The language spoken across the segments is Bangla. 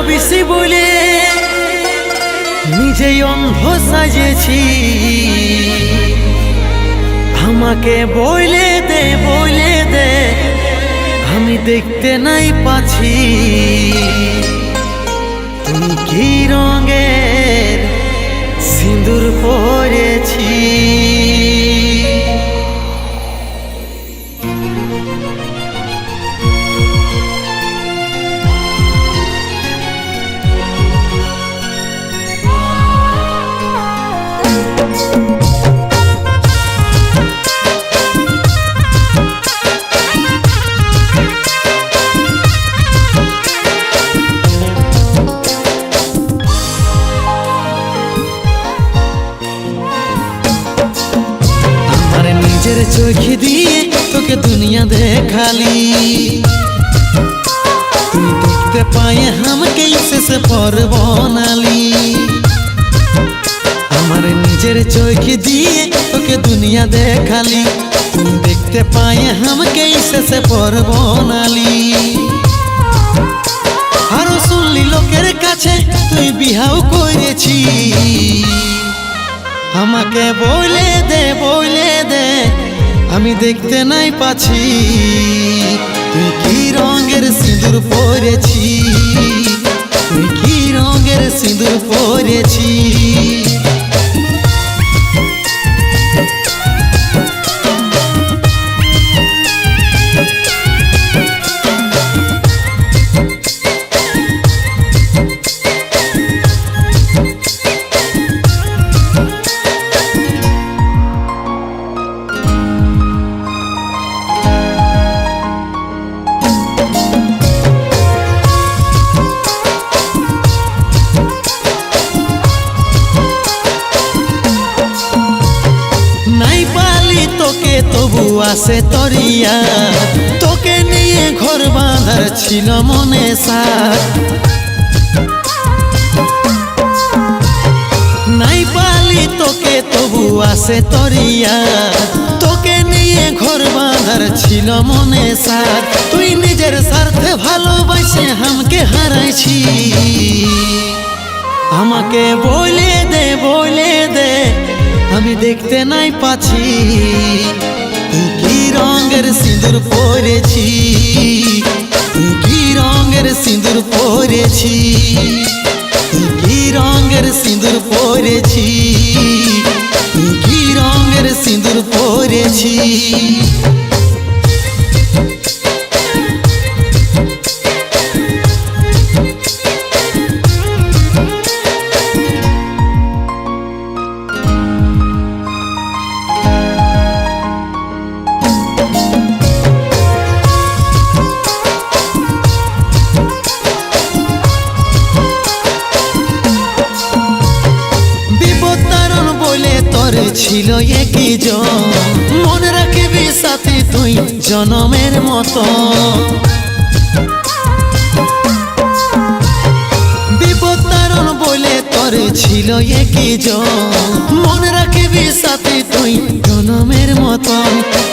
হবিসি বলে নিজেই অন্ধ সাজেছি। আমাকে বলে দে আমি দেখতে নাই পাচ্ছি তুমি কি রঙের সিঁদুর পরেছি। নিজের চোখে দিয়ে তোকে দুনিয়া দেখালি, তুই দেখতে পায়ে আমাকে শেষে পর বনালি। আমার নিজের চোখে দিয়ে তোকে দুনিয়া দেখালি, তুই দেখতে পায়ে আমাকে শেষে পর বনালি। আরো শুনলি লোকের কাছে তুই বিহাও করেছি। আমাকে বলে দে আমি দেখতে নাই পাচ্ছি তুই কি রঙের সিঁদুর পরেছি, তুই কি রঙের সিঁদুর পরেছি। তোকে তবু আসে তরিয়া, তোকে নিয়ে ঘর বাঁধার ছিল মনে সাথ। নাই পালি তোকে তবু আসে তরিয়া, তোকে নিয়ে ঘর বাঁধার ছিল মনে সাথ। তুই নিজের স্বার্থে ভালোবাসে আমাকে হারাইছি। আমাকে বলে দে আমি দেখতে নাই পাচ্ছি তুই কি রঙের সিঁদুর পরেছি, তুই কি রঙের সিঁদুর পরেছি, তুই কি রঙের সিঁদুর পরেছি, তুই কি রঙের সিঁদুর পরেছি। ছিল একই জন মনে রাখবি সাথে তুই জনমের মতো। বিপদ তারণ বলে তোর ছিল একই জন মনে রাখবি সাথে তুই জনমের মতো।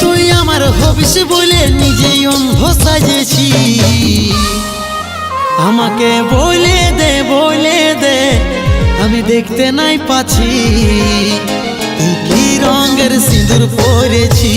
তুই আমার হবিস বলে নিজেই অন্ধ সাজেছি। আমাকে বলে দে আমি দেখতে নাই পাচ্ছি তুই কি রঙের সিঁদুর পরেছি,